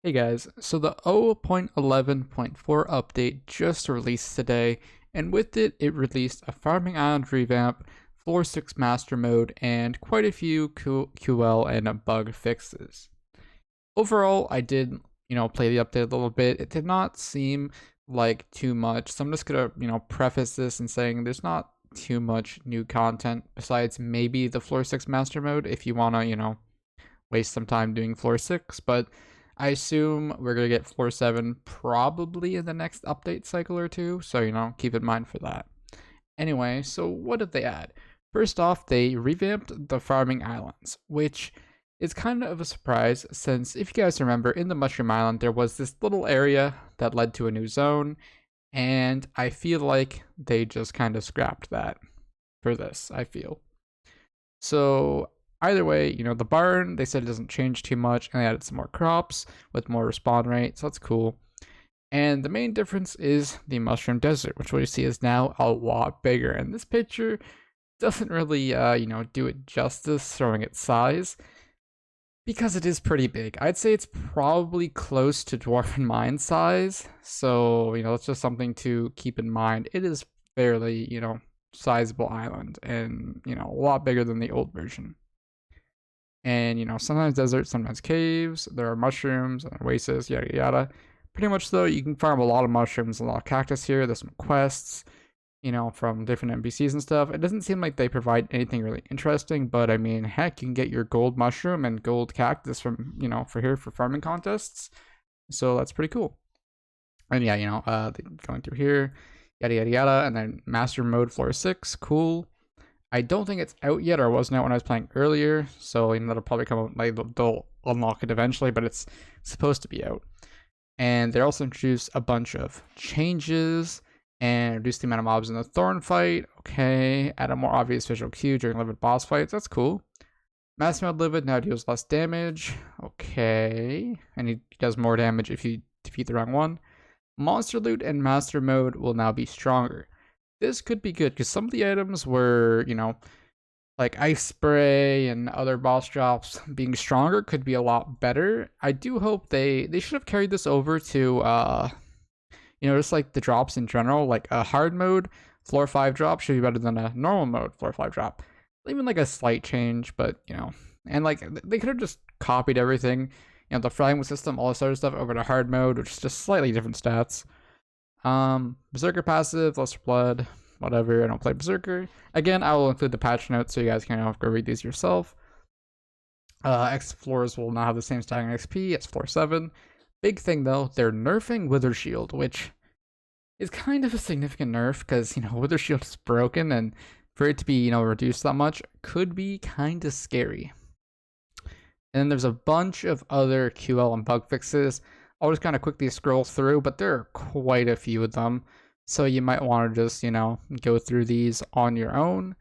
Hey guys, so the 0.11.4 update just released today, and with it, it released a Farming Island revamp, Floor 6 Master Mode, and quite a few QL and bug fixes. Overall, I did, play the update a little bit. It did not seem like too much, so I'm just gonna, preface this in saying there's not too much new content besides maybe the Floor 6 Master Mode if you wanna, waste some time doing Floor 6, but I assume we're going to get Floor 7 probably in the next update cycle or two, so, keep in mind for that. Anyway, so what did they add? First off, they revamped the farming islands, which is kind of a surprise since if you guys remember, in the Mushroom Island, there was this little area that led to a new zone, and I feel like they just kind of scrapped that for this, I feel. So either way, the barn, they said it doesn't change too much, and they added some more crops with more respawn rate, so that's cool. And the main difference is the mushroom desert, which we see is now a lot bigger. And this picture doesn't really, do it justice showing its size, because it is pretty big. I'd say it's probably close to Dwarven Mine size, so, that's just something to keep in mind. It is fairly, sizable island, and, a lot bigger than the old version. And sometimes desert, sometimes caves. There are mushrooms and oases, yada yada. Pretty much though, you can farm a lot of mushrooms, a lot of cactus here. There's some quests, from different NPCs and stuff. It doesn't seem like they provide anything really interesting, but I mean, heck, you can get your gold mushroom and gold cactus from for here for farming contests. So that's pretty cool. And yeah, going through here, yada yada yada, and then master mode floor 6, cool. I don't think it's out yet, or it wasn't out when I was playing earlier, so that'll probably come out, like they'll unlock it eventually, but it's supposed to be out. And they also introduced a bunch of changes and reduced the amount of mobs in the Thorn fight. Okay, add a more obvious visual cue during Livid boss fights. That's cool. Mastermode Livid now deals less damage. Okay, and he does more damage if you defeat the wrong one. Monster Loot and Master Mode will now be stronger. This could be good because some of the items were, like ice spray and other boss drops being stronger could be a lot better. I do hope they should have carried this over to just like the drops in general, like a hard mode floor 5 drop should be better than a normal mode floor 5 drop. Even like a slight change, but and like they could have just copied everything, the fragment system, all this other stuff over to hard mode, which is just slightly different stats. Berserker passive, lesser blood, whatever. I don't play Berserker. Again, I will include the patch notes so you guys can go read these yourself. X floors will not have the same stacking XP as floor 7. Big thing though, they're nerfing Wither Shield, which is kind of a significant nerf because Wither Shield is broken, and for it to be reduced that much could be kind of scary. And then there's a bunch of other QL and bug fixes. I'll just kind of quickly scroll through, but there are quite a few of them. So you might want to just, go through these on your own.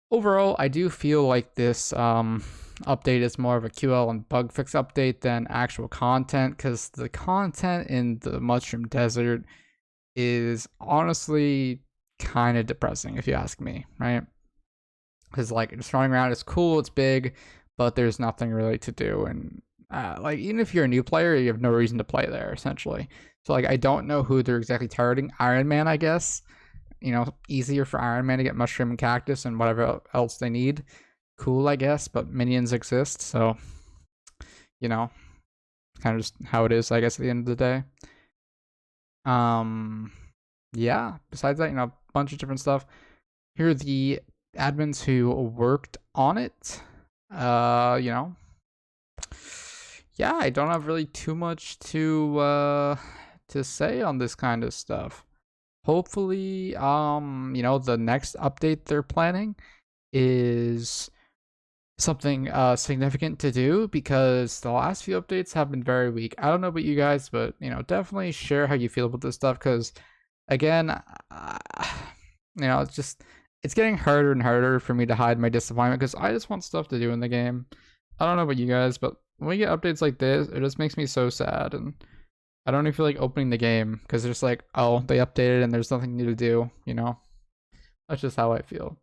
Overall, I do feel like this update is more of a QL and bug fix update than actual content, because the content in the Mushroom Desert is honestly kind of depressing, if you ask me, right? Because like just running around is cool, it's big, but there's nothing really to do, and like even if you're a new player, you have no reason to play there essentially. So like I don't know who they're exactly targeting. Iron Man, I guess. Easier for Iron Man to get mushroom and cactus and whatever else they need. Cool, I guess, but minions exist, so kind of just how it is, I guess, at the end of the day. Yeah, besides that, a bunch of different stuff. Here are the admins who worked on it. Yeah, I don't have really too much to say on this kind of stuff. Hopefully, the next update they're planning is something significant to do, because the last few updates have been very weak. I don't know about you guys, but definitely share how you feel about this stuff, because again, it's getting harder and harder for me to hide my disappointment, because I just want stuff to do in the game. I don't know about you guys, but when we get updates like this, it just makes me so sad, and I don't even feel like opening the game because it's just like, oh, they updated and there's nothing new to do, That's just how I feel.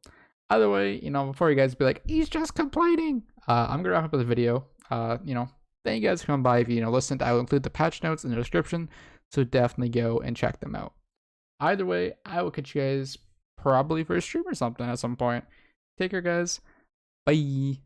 Either way, before you guys be like, he's just complaining, I'm gonna wrap up the video. thank you guys for coming by. If you listened, I will include the patch notes in the description, so definitely go and check them out. Either way, I will catch you guys probably for a stream or something at some point. Take care, guys. Bye.